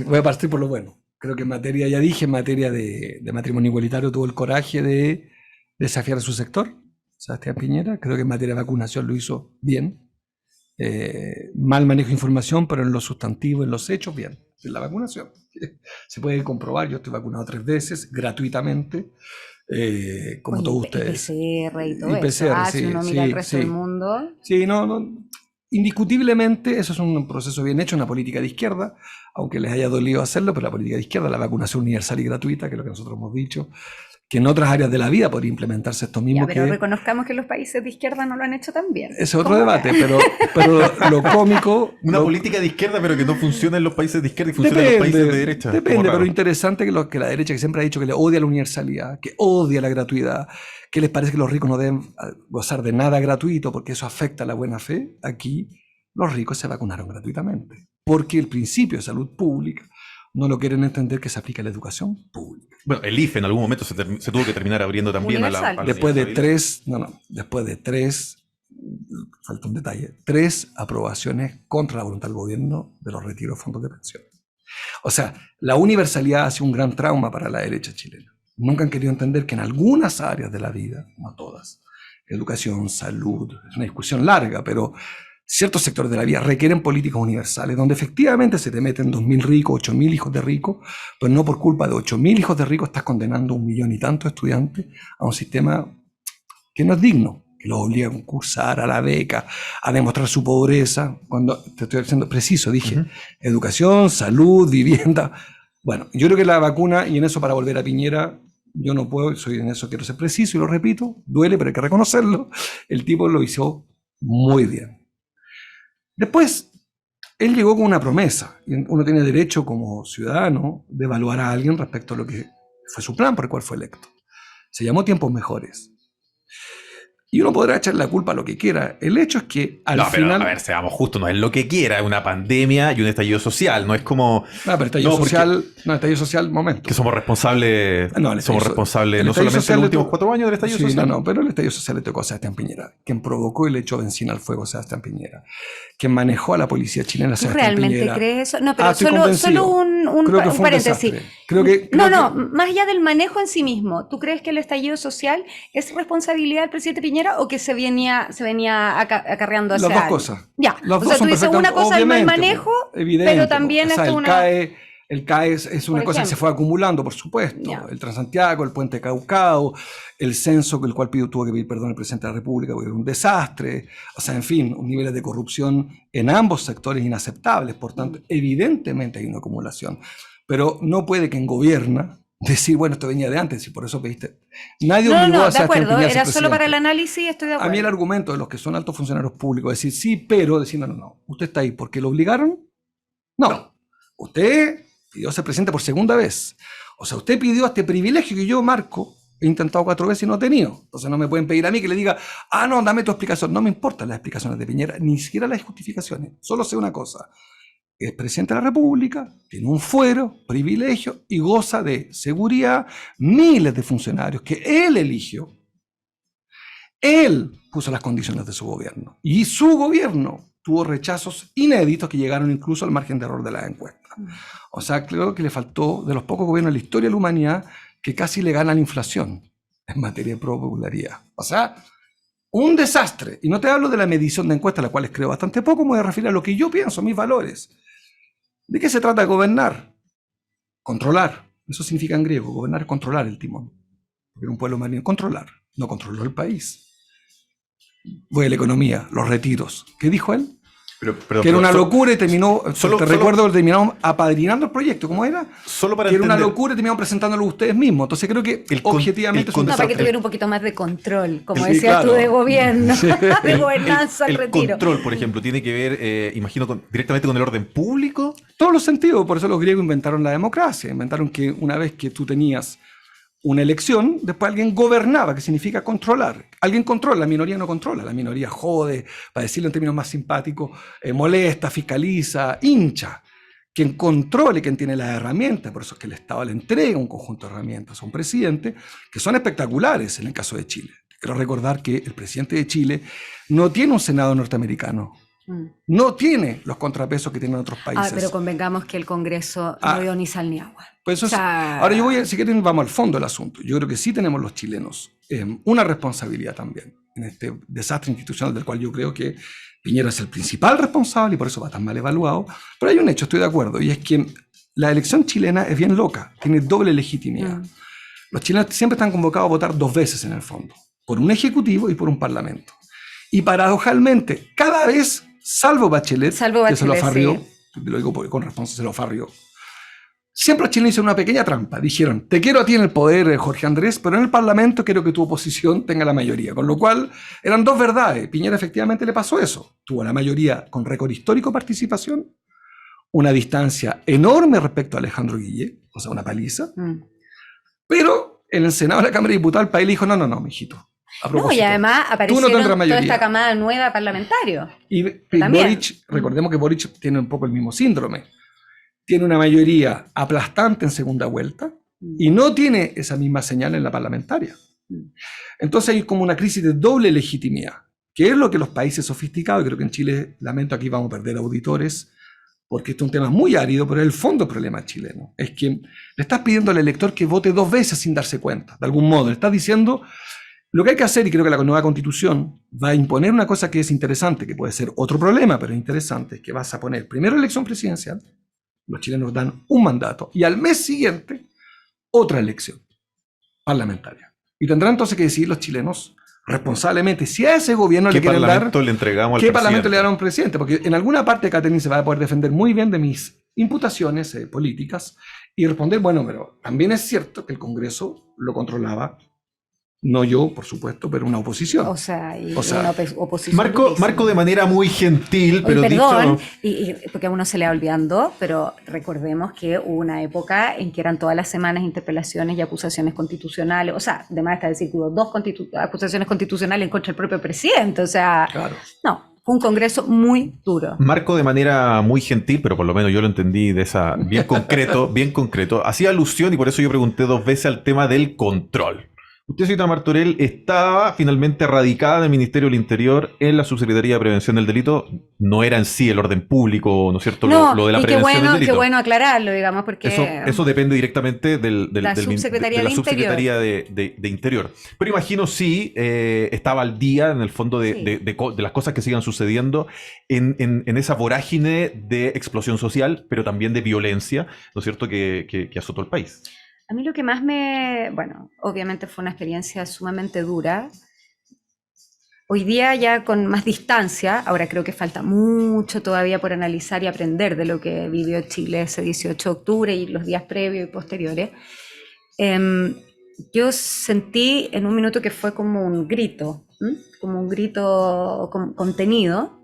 Voy a partir por lo bueno. Creo que en materia de matrimonio igualitario tuvo el coraje de desafiar a su sector, Sebastián Piñera. Creo que en materia de vacunación lo hizo bien. mal manejo de información, pero en los sustantivos, en los hechos, bien. En la vacunación se puede comprobar, yo estoy vacunado 3 veces, gratuitamente, como Oye, todos ustedes. PCR y todo Y eso. PCR, Si uno mira el resto del mundo. Sí, no, indiscutiblemente eso es un proceso bien hecho, una política de izquierda, aunque les haya dolido hacerlo, pero la política de izquierda, la vacunación universal y gratuita, que es lo que nosotros hemos dicho, que en otras áreas de la vida podría implementarse esto mismo. Ya, pero reconozcamos que los países de izquierda no lo han hecho tan bien. Ese es otro debate, pero lo cómico... Una política de izquierda, pero que no funciona en los países de izquierda y funciona en los países de derecha. Depende, pero interesante que la derecha, que siempre ha dicho que le odia la universalidad, que odia la gratuidad, que les parece que los ricos no deben gozar de nada gratuito porque eso afecta a la buena fe, aquí los ricos se vacunaron gratuitamente. Porque el principio de salud pública no lo quieren entender, que se aplica a la educación pública. Bueno, el IFE en algún momento se tuvo que terminar abriendo también a la después de tres, falta un detalle, 3 aprobaciones contra la voluntad del gobierno de los retiros de fondos de pensión. O sea, la universalidad ha sido un gran trauma para la derecha chilena. Nunca han querido entender que en algunas áreas de la vida, no todas, educación, salud, es una discusión larga, pero ciertos sectores de la vida requieren políticas universales, donde efectivamente se te meten 2.000 ricos, 8.000 hijos de ricos, pero no por culpa de 8.000 hijos de ricos estás condenando a 1 millón y tanto de estudiantes a un sistema que no es digno, que los obliga a concursar, a la beca, a demostrar su pobreza. Cuando te estoy diciendo preciso, dije, educación, salud, vivienda. Bueno, yo creo que la vacuna, y en eso para volver a Piñera, yo no puedo, en eso quiero ser preciso y lo repito, duele, pero hay que reconocerlo, el tipo lo hizo muy bien. Después, él llegó con una promesa, y uno tiene derecho como ciudadano de evaluar a alguien respecto a lo que fue su plan por el cual fue electo. Se llamó Tiempos Mejores. Y uno podrá echar la culpa a lo que quiera. El hecho es que al final... Pero, a ver, seamos justos, no es lo que quiera, es una pandemia y un estallido social, no es como... No, pero estallido social, momento. Que somos responsables, no solamente en los últimos 4 años del estallido social. No, pero el estallido social le tocó a Sebastián Piñera, quien provocó y le echó benzina al fuego a Sebastián Piñera, quien manejó a la policía chilena a Sebastián Piñera. ¿Realmente crees eso? No, pero solo un paréntesis. Más allá del manejo en sí mismo, ¿tú crees que el estallido social es responsabilidad del presidente Piñera o que se venía acarreando hace años? Las dos cosas. Ya, o sea, tú dices una cosa el mal manejo, pero también esto es una... El CAE es una cosa que se fue acumulando, por supuesto. Yeah. El Transantiago, el Puente Caucao, el censo, el cual tuvo que pedir perdón al presidente de la República porque era un desastre. O sea, en fin, niveles de corrupción en ambos sectores inaceptables. Por tanto, evidentemente hay una acumulación. Pero no puede quien gobierna decir, bueno, esto venía de antes y por eso pediste. Nadie obligó a Sebastián Piñera a ser era presidente. solo para el análisis, estoy de acuerdo. A mí el argumento de los que son altos funcionarios públicos es decir, sí, pero decir, no, ¿usted está ahí porque lo obligaron? No. Usted pidió ser presidente por segunda vez. O sea, usted pidió este privilegio que yo, Marco, he intentado 4 veces y no he tenido. Entonces no me pueden pedir a mí que le diga, no, dame tu explicación. No me importan las explicaciones de Piñera, ni siquiera las justificaciones. Solo sé una cosa. Es presidente de la República, tiene un fuero, privilegio y goza de seguridad, miles de funcionarios que él eligió. Él puso las condiciones de su gobierno. Y su gobierno tuvo rechazos inéditos que llegaron incluso al margen de error de las encuestas. O sea, creo que le faltó, de los pocos gobiernos de la historia de la humanidad, que casi le gana la inflación en materia de popularidad. O sea, un desastre. Y no te hablo de la medición de encuestas, la cual creo bastante poco, me voy a referir a lo que yo pienso, mis valores. ¿De qué se trata de gobernar? Controlar. Eso significa en griego, gobernar es controlar el timón. Porque era un pueblo marino, controlar. No controló el país. Voy a la economía, los retiros. ¿Qué dijo él? Que era una locura y terminó, terminaron apadrinando el proyecto, ¿cómo era? Que era una locura y terminaron presentándolo ustedes mismos. Entonces creo que objetivamente... para que tuviera un poquito más de control, como decías tú, de gobierno, de gobernanza al retiro. El control, por ejemplo, tiene que ver, imagino, directamente con el orden público. Todos los sentidos, por eso los griegos inventaron la democracia, inventaron que una vez que tú tenías una elección, después alguien gobernaba, que significa controlar. Alguien controla, la minoría no controla, la minoría jode, para decirlo en términos más simpáticos, molesta, fiscaliza, hincha. Quien controle, quien tiene las herramientas, por eso es que el Estado le entrega un conjunto de herramientas a un presidente, que son espectaculares en el caso de Chile. Quiero recordar que el presidente de Chile no tiene un Senado norteamericano, no tiene los contrapesos que tienen otros países. Pero convengamos que el Congreso no dio ni sal ni agua. Pues ahora yo si quieren, vamos al fondo del asunto. Yo creo que sí tenemos los chilenos una responsabilidad también en este desastre institucional del cual yo creo que Piñera es el principal responsable y por eso va tan mal evaluado. Pero hay un hecho, estoy de acuerdo, y es que la elección chilena es bien loca, tiene doble legitimidad. Los chilenos siempre están convocados a votar 2 veces en el fondo, por un ejecutivo y por un parlamento. Y paradojalmente, cada vez, salvo Bachelet, que se lo farrió, sí. Lo digo con responsabilidad, se lo farrió. Siempre los chilenos hicieron una pequeña trampa. Dijeron, te quiero a ti en el poder, Jorge Andrés, pero en el Parlamento quiero que tu oposición tenga la mayoría. Con lo cual, eran 2 verdades. Piñera efectivamente le pasó eso. Tuvo la mayoría con récord histórico de participación, una distancia enorme respecto a Alejandro Guille, o sea, una paliza. Pero en el Senado de la Cámara de Diputados el país le dijo, no, mijito. No, y además aparecieron toda esta camada nueva parlamentario. Y Boric, recordemos que Boric tiene un poco el mismo síndrome. Tiene una mayoría aplastante en segunda vuelta y no tiene esa misma señal en la parlamentaria. Entonces hay como una crisis de doble legitimidad, que es lo que los países sofisticados, creo que en Chile, lamento, aquí vamos a perder auditores, porque este es un tema muy árido, pero es el fondo del problema chileno. Es que le estás pidiendo al elector que vote 2 veces sin darse cuenta, de algún modo. Le estás diciendo lo que hay que hacer, y creo que la nueva constitución va a imponer una cosa que es interesante, que puede ser otro problema, pero es interesante, es que vas a poner primero elección presidencial, los chilenos dan un mandato, y al mes siguiente otra elección parlamentaria. Y tendrán entonces que decidir los chilenos responsablemente si a ese gobierno le quieren dar, ¿qué parlamento le dará a un presidente? Porque en alguna parte Catherine se va a poder defender muy bien de mis imputaciones políticas y responder, bueno, pero también es cierto que el Congreso lo controlaba, no yo, por supuesto, pero una oposición. O sea, una oposición. Marco de manera muy gentil, pero perdón, dicho... porque a uno se le va olvidando, pero recordemos que hubo una época en que eran todas las semanas interpelaciones y acusaciones constitucionales. O sea, además está decir que hubo 2 acusaciones constitucionales en contra del propio presidente. O sea, claro. No, fue un congreso muy duro. Marco de manera muy gentil, pero por lo menos yo lo entendí de esa bien concreto, hacía alusión, y por eso yo pregunté 2 veces al tema del control. Usted, señorita Martorell, estaba finalmente radicada en el Ministerio del Interior en la Subsecretaría de Prevención del Delito. No era en sí el orden público, ¿no es cierto? No, lo de la prevención del delito. Qué bueno aclararlo, digamos, porque... Eso depende directamente de la Subsecretaría de Interior. Pero imagino sí estaba al día, en el fondo, de las cosas que sigan sucediendo en esa vorágine de explosión social, pero también de violencia, ¿no es cierto?, que azotó el país. A mí lo que más bueno, obviamente fue una experiencia sumamente dura. Hoy día ya con más distancia, ahora creo que falta mucho todavía por analizar y aprender de lo que vivió Chile ese 18 de octubre y los días previos y posteriores. Yo sentí en un minuto que fue como un grito contenido,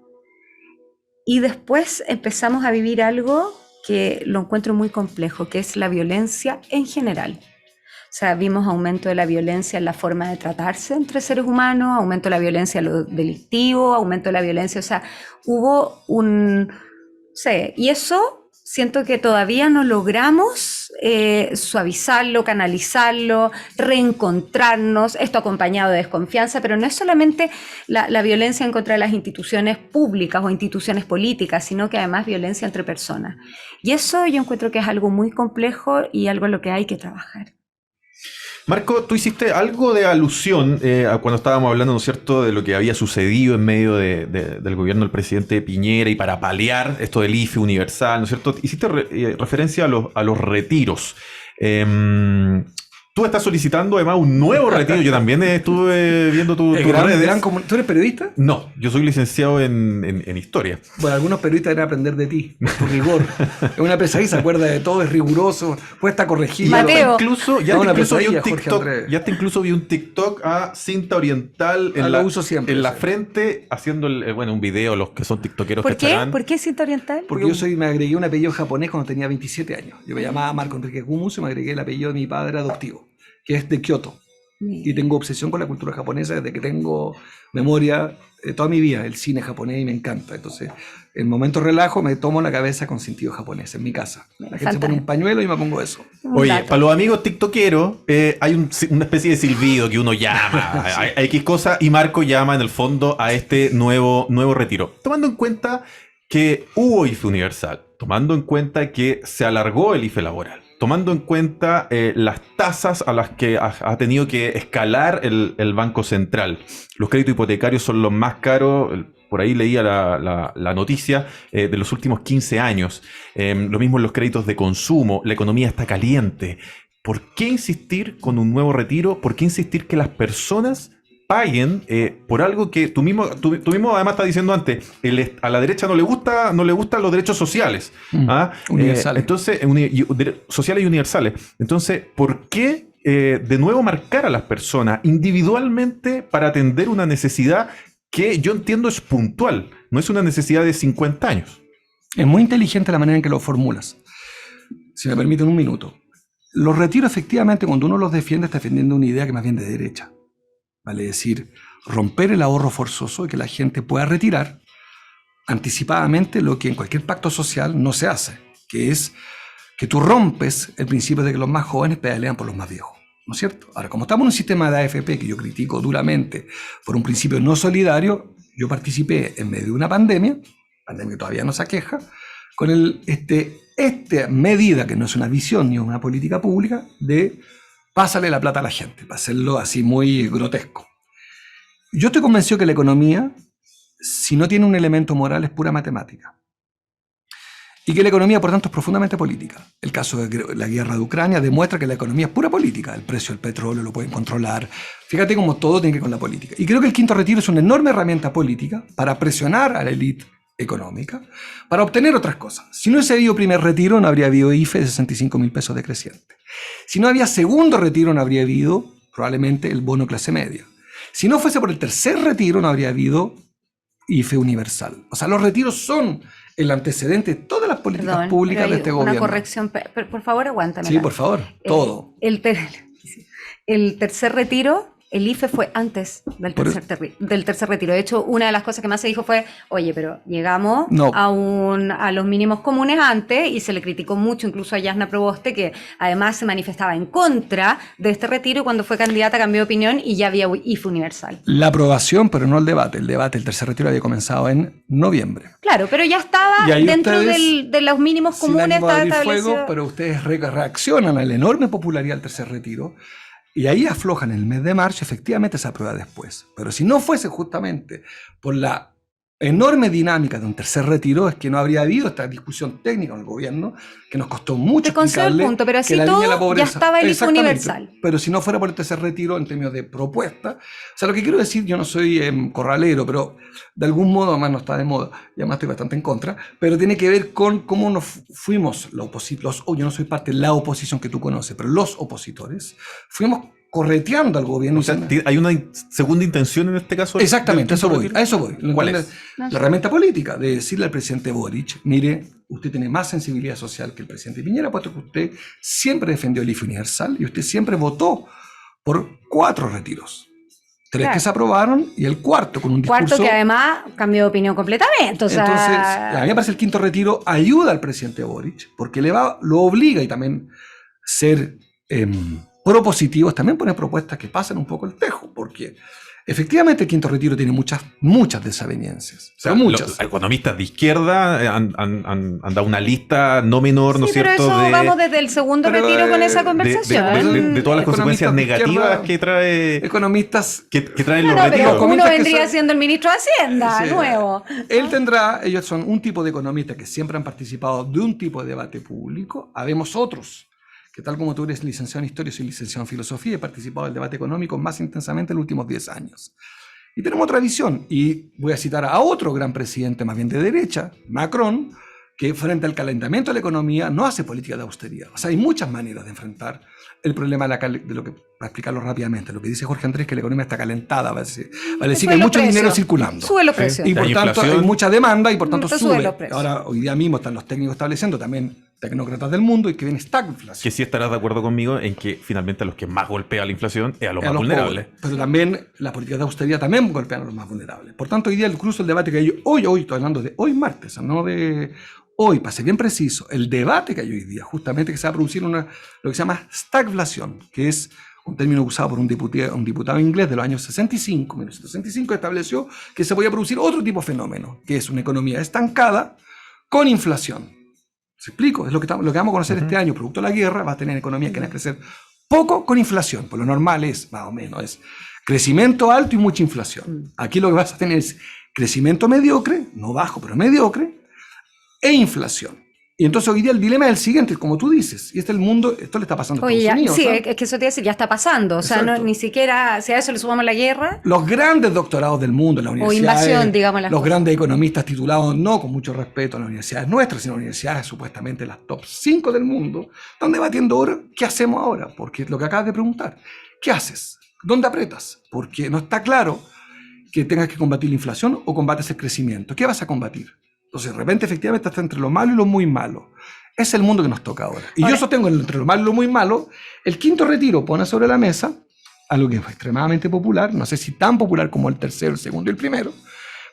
y después empezamos a vivir algo que lo encuentro muy complejo, que es la violencia en general. O sea, vimos aumento de la violencia en la forma de tratarse entre seres humanos, aumento de la violencia en lo delictivo, aumento de la violencia, o sea, hubo y eso siento que todavía no logramos suavizarlo, canalizarlo, reencontrarnos, esto acompañado de desconfianza, pero no es solamente la violencia en contra de las instituciones públicas o instituciones políticas, sino que además violencia entre personas. Y eso yo encuentro que es algo muy complejo y algo en lo que hay que trabajar. Marco, tú hiciste algo de alusión cuando estábamos hablando, ¿no es cierto?, de lo que había sucedido en medio del gobierno del presidente Piñera, y para paliar esto del IFE universal, ¿no es cierto? Hiciste referencia a los retiros. Tú estás solicitando además un nuevo retiro. Yo también estuve viendo tus redes. ¿Tú eres periodista? No, yo soy licenciado en historia. Bueno, algunos periodistas deben aprender de ti, tu rigor. Es una pesadilla, se acuerda de todo, es riguroso, cuesta corregir. Mateo. Ya incluso vi un TikTok a cinta oriental en la frente, haciendo un video, los que son tiktokeros. ¿Por qué? ¿Por qué cinta oriental? Porque me agregué un apellido japonés cuando tenía 27 años. Yo me llamaba Marco Enrique Gumusu y me agregué el apellido de mi padre adoptivo, que es de Kioto. Y tengo obsesión con la cultura japonesa desde que tengo memoria de toda mi vida, el cine japonés, y me encanta. Entonces, en momentos relajo me tomo la cabeza con sentido japonés en mi casa. La gente se pone un pañuelo y me pongo eso. Oye, para los amigos tiktokeros, hay una especie de silbido que uno llama a X cosa, y Marco llama en el fondo a este nuevo retiro. Tomando en cuenta que hubo IFE universal, tomando en cuenta que se alargó el IFE laboral, tomando en cuenta las tasas a las que ha tenido que escalar el Banco Central. Los créditos hipotecarios son los más caros, por ahí leía la noticia, de los últimos 15 años. Lo mismo en los créditos de consumo, la economía está caliente. ¿Por qué insistir con un nuevo retiro? ¿Por qué insistir que las personas paguen por algo que tú mismo además estás diciendo antes? A la derecha no le gustan los derechos sociales, universales. Entonces sociales y universales. Entonces, ¿por qué de nuevo marcar a las personas individualmente para atender una necesidad que yo entiendo es puntual, no es una necesidad de 50 años? Es muy inteligente la manera en que lo formulas. Si me permiten un minuto. Los retiros, efectivamente, cuando uno los defiende, está defendiendo una idea que más bien de derecha. Vale decir, romper el ahorro forzoso y que la gente pueda retirar anticipadamente lo que en cualquier pacto social no se hace, que es que tú rompes el principio de que los más jóvenes pedalean por los más viejos, ¿no es cierto? Ahora, como estamos en un sistema de AFP que yo critico duramente por un principio no solidario, yo participé en medio de una pandemia que todavía nos aqueja, con esta medida, que no es una visión ni una política pública, de pásale la plata a la gente, para hacerlo así muy grotesco. Yo estoy convencido que la economía, si no tiene un elemento moral, es pura matemática. Y que la economía, por tanto, es profundamente política. El caso de la guerra de Ucrania demuestra que la economía es pura política. El precio del petróleo lo pueden controlar. Fíjate cómo todo tiene que ver con la política. Y creo que el quinto retiro es una enorme herramienta política para presionar a la élite económica, para obtener otras cosas. Si no hubiese habido primer retiro, no habría habido IFE de 65.000 pesos decreciente. Si no había segundo retiro, no habría habido probablemente el bono clase media. Si no fuese por el tercer retiro, no habría habido IFE universal. O sea, los retiros son el antecedente de todas las políticas públicas de este gobierno. Una corrección, por favor, aguántame. Sí, por favor, todo. El tercer retiro, el IFE fue antes del tercer retiro. De hecho, una de las cosas que más se dijo fue, oye, pero llegamos a los mínimos comunes antes, y se le criticó mucho incluso a Yasna Proboste, que además se manifestaba en contra de este retiro, y cuando fue candidata cambió de opinión y ya había IFE universal. La aprobación, pero no el debate. El tercer retiro había comenzado en noviembre. Claro, pero ya estaba dentro de los mínimos comunes. Estaba establecido. Pero ustedes reaccionan a la enorme popularidad del tercer retiro. Y ahí aflojan el mes de marzo, efectivamente se aprueba después. Pero si no fuese justamente por la enorme dinámica de un tercer retiro, es que no habría habido esta discusión técnica en el gobierno, que nos costó mucho explicarle el punto, pero que así la todo línea de la pobreza, ya estaba el IFE universal. Pero si no fuera por el tercer retiro en términos de propuesta, o sea, lo que quiero decir, yo no soy corralero, pero de algún modo, además no está de moda, y además estoy bastante en contra, pero tiene que ver con cómo nos fuimos yo no soy parte de la oposición que tú conoces, pero los opositores, fuimos correteando al gobierno. O sea, ¿hay una segunda intención en este caso? Exactamente, a eso voy. ¿Cuál es? La herramienta política de decirle al presidente Boric, mire, usted tiene más sensibilidad social que el presidente Piñera, puesto que usted siempre defendió el IFE universal y usted siempre votó por 4 retiros. 3 que se aprobaron y el cuarto con un discurso... Cuarto que además cambió de opinión completamente. Entonces, a mí me parece el quinto retiro ayuda al presidente Boric, porque lo obliga, y también ser... propositivos, también poner propuestas que pasen un poco el tejo, porque efectivamente el quinto retiro tiene muchas desavenencias. O sea, muchas. Los economistas de izquierda han dado una lista no menor, ¿no es cierto? Pero eso vamos desde el segundo retiro con esa conversación. De todas las consecuencias negativas que trae... Economistas... Que traen los retiros. Pero uno vendría siendo el ministro de Hacienda, nuevo. Ellos son un tipo de economistas que siempre han participado de un tipo de debate público. Habemos otros que, tal como tú eres licenciado en Historia, soy licenciado en Filosofía, he participado del debate económico más intensamente en los últimos 10 años. Y tenemos otra visión, y voy a citar a otro gran presidente, más bien de derecha, Macron, que frente al calentamiento de la economía no hace política de austeridad. O sea, hay muchas maneras de enfrentar el problema de lo que, para explicarlo rápidamente, lo que dice Jorge Andrés, que la economía está calentada, vale decir que hay mucho dinero circulando. Sube los precios. Y por tanto hay mucha demanda y por tanto sube. Los precios. Ahora, hoy día mismo están los técnicos estableciendo también tecnócratas del mundo y que viene estagflación. Que sí estarás de acuerdo conmigo en que finalmente a los que más golpea la inflación es a los más vulnerables. Pobres. Pero también las políticas de austeridad también golpean a los más vulnerables. Por tanto, hoy día incluso el debate que hay hoy estoy hablando de hoy martes, no de hoy, para ser bien preciso, el debate que hay hoy día, justamente que se va a producir lo que se llama stagflación, que es un término usado por un diputado inglés de los años 1965, estableció que se podía producir otro tipo de fenómeno, que es una economía estancada con inflación. ¿Se explico? Es lo que vamos a conocer este año, producto de la guerra, va a tener economías que van a crecer poco con inflación. Por lo normal es, más o menos, es crecimiento alto y mucha inflación. Aquí lo que vas a tener es crecimiento mediocre, no bajo, pero mediocre, e inflación. Y entonces hoy día el dilema es el siguiente, como tú dices, y el mundo, esto le está pasando a Oye, Estados Unidos. sí, ¿sabes? es que eso te iba a decir, ya está pasando. O sea, no, ni siquiera, si a eso le sumamos la guerra. Los grandes doctorados del mundo, en las universidades, invasión, digamos, los grandes economistas titulados, no con mucho respeto a las universidades nuestras, sino universidades supuestamente las top 5 del mundo, están debatiendo ahora qué hacemos ahora, porque es lo que acabas de preguntar. ¿Qué haces? ¿Dónde apretas? Porque no está claro que tengas que combatir la inflación o combates el crecimiento. ¿Qué vas a combatir? Entonces, de repente, efectivamente, está entre lo malo y lo muy malo. Es el mundo que nos toca ahora. Y yo sostengo entre lo malo y lo muy malo, el quinto retiro pone sobre la mesa algo que fue extremadamente popular, no sé si tan popular como el tercero, el segundo y el primero,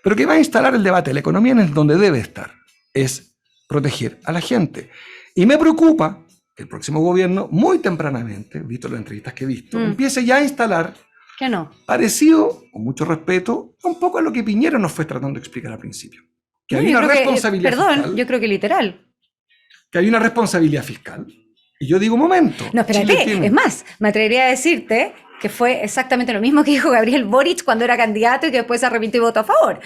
pero que va a instalar el debate de la economía en donde debe estar, es proteger a la gente. Y me preocupa que el próximo gobierno, muy tempranamente, visto las entrevistas que he visto, empiece ya a instalar ¿Qué no? parecido, con mucho respeto, un poco a lo que Piñera nos fue tratando de explicar al principio. Que No, había una responsabilidad perdón, yo creo que literal. Que hay una responsabilidad fiscal. Y yo digo, momento. No, espérate, es más, me atrevería a decirte que fue exactamente lo mismo que dijo Gabriel Boric cuando era candidato y que después se arrepintió y votó a favor.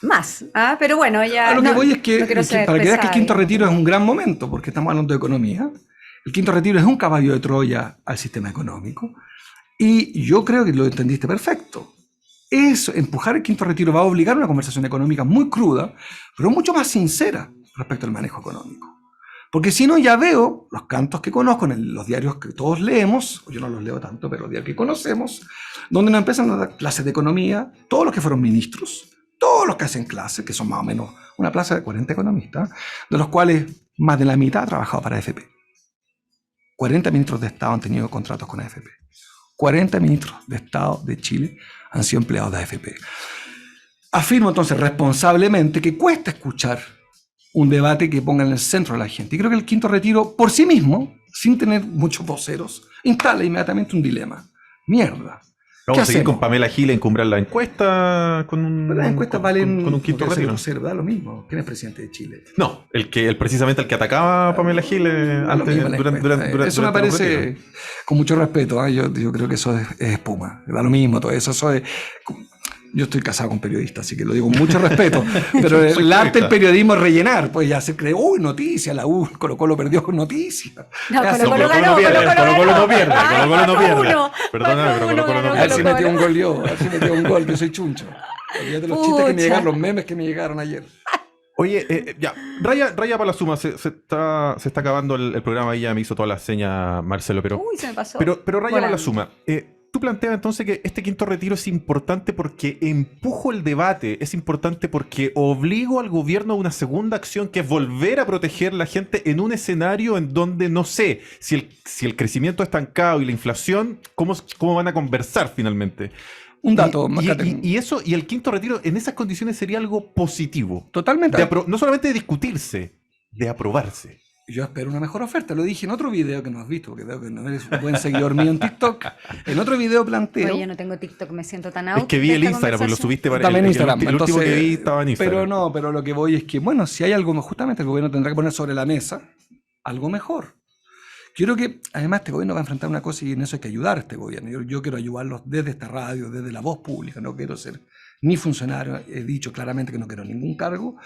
Más, pero bueno, ya... A lo que voy es que, para que veas que el quinto retiro es un gran momento, porque estamos hablando de economía, el quinto retiro es un caballo de Troya al sistema económico, y yo creo que lo entendiste perfecto. Eso, empujar el quinto retiro va a obligar a una conversación económica muy cruda, pero mucho más sincera respecto al manejo económico. Porque si no, ya veo los cantos que conozco en los diarios que todos leemos, yo no los leo tanto, pero los diarios que conocemos, donde nos empiezan a dar clases de economía, todos los que fueron ministros, todos los que hacen clases, que son más o menos una plaza de 40 economistas, de los cuales más de la mitad ha trabajado para AFP. 40 ministros de Estado han tenido contratos con AFP. 40 ministros de Estado de Chile han sido empleados de AFP. Afirmo entonces responsablemente que cuesta escuchar un debate que ponga en el centro a la gente. Y creo que el quinto retiro, por sí mismo, sin tener muchos voceros, instala inmediatamente un dilema. Mierda. Vamos a seguir con Pamela Giles encumbrar la encuesta con un, las encuestas valen con un quinto retiro. Vocero, da lo mismo. ¿Quién es presidente de Chile? No, precisamente el que atacaba a Pamela Giles durante eso me parece, con mucho respeto, yo creo que eso es espuma. Da lo mismo todo eso. Yo estoy casado con periodistas, así que lo digo con mucho respeto, pero el arte del periodismo es rellenar, pues ya se cree, noticia, la U, Colo-Colo perdió con noticia. No, Colo-Colo ganó, Colo-Colo no pierde, Colo-Colo no pierde. Perdóname, pero Colo-Colo no pierde. A ver si metió un gol yo, yo soy chuncho. Olvídate los chistes que me llegaron, los memes que me llegaron ayer. Oye, ya, raya para la suma, se está acabando el programa, ahí ya me hizo todas las señas Marcelo, pero... Uy, se me pasó. Pero raya para la suma. Tú planteas entonces que este quinto retiro es importante porque empujo el debate, es importante porque obligo al gobierno a una segunda acción que es volver a proteger a la gente en un escenario en donde no sé si el crecimiento estancado y la inflación, ¿cómo van a conversar finalmente? Un dato. Y el quinto retiro en esas condiciones sería algo positivo. Totalmente. No solamente de discutirse, de aprobarse. Yo espero una mejor oferta. Lo dije en otro video que no has visto, porque veo que no eres un buen seguidor mío en TikTok. En otro video planteo... Oye, yo no tengo TikTok, me siento tan out. Es que vi el Instagram, porque lo subiste para también Instagram. El último que vi estaba en Instagram. Pero lo que voy es que, bueno, si hay algo, justamente el gobierno tendrá que poner sobre la mesa algo mejor. Yo creo que, además, este gobierno va a enfrentar una cosa y en eso hay que ayudar a este gobierno. Yo quiero ayudarlos desde esta radio, desde la voz pública. No quiero ser ni funcionario. He dicho claramente que no quiero ningún cargo.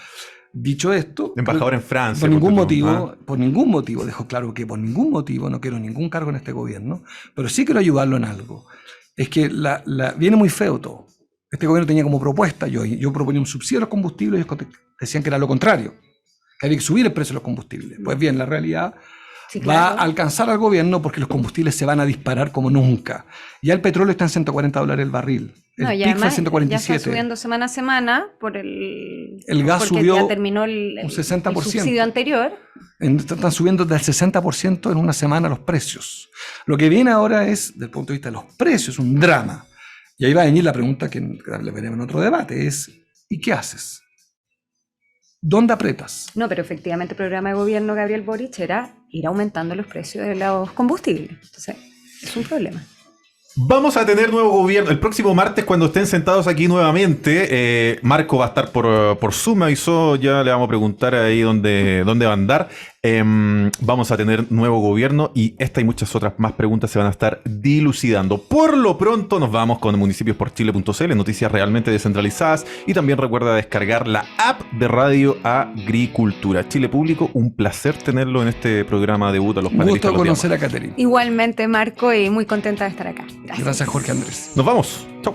Dicho esto, embajador en Francia. Por ningún motivo, dejo claro que por ningún motivo no quiero ningún cargo en este gobierno, pero sí quiero ayudarlo en algo. Es que viene muy feo todo. Este gobierno tenía como propuesta, yo proponía un subsidio a los combustibles y ellos decían que era lo contrario, que había que subir el precio de los combustibles. Pues bien, la realidad va a alcanzar al gobierno porque los combustibles se van a disparar como nunca. Ya el petróleo está en $140 el barril. El pico fue 147. Ya está subiendo semana a semana por el gas porque subió ya terminó el 60%. El subsidio anterior. Están subiendo del 60% en una semana los precios. Lo que viene ahora es, desde el punto de vista de los precios, un drama. Y ahí va a venir la pregunta que le veremos en otro debate, es ¿y qué haces? ¿Dónde apretas? No, pero efectivamente el programa de gobierno Gabriel Boric era ir aumentando los precios de los combustibles. Entonces, es un problema. Vamos a tener nuevo gobierno el próximo martes cuando estén sentados aquí nuevamente. Marco va a estar por Zoom, me avisó, ya le vamos a preguntar ahí dónde va a andar. Vamos a tener nuevo gobierno y esta y muchas otras más preguntas se van a estar dilucidando. Por lo pronto nos vamos con municipios-por-chile.cl, noticias realmente descentralizadas, y también recuerda descargar la app de Radio Agricultura. Chile Público, un placer tenerlo en este programa debut a los Un panelistas. gusto conocer a Catherine. Igualmente, Marco, y muy contenta de estar acá. Gracias, Jorge Andrés. Nos vamos. Chau.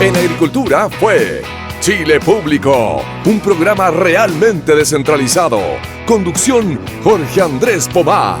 En Agricultura fue Chile Público, un programa realmente descentralizado. Conducción Jorge Andrés Pomar.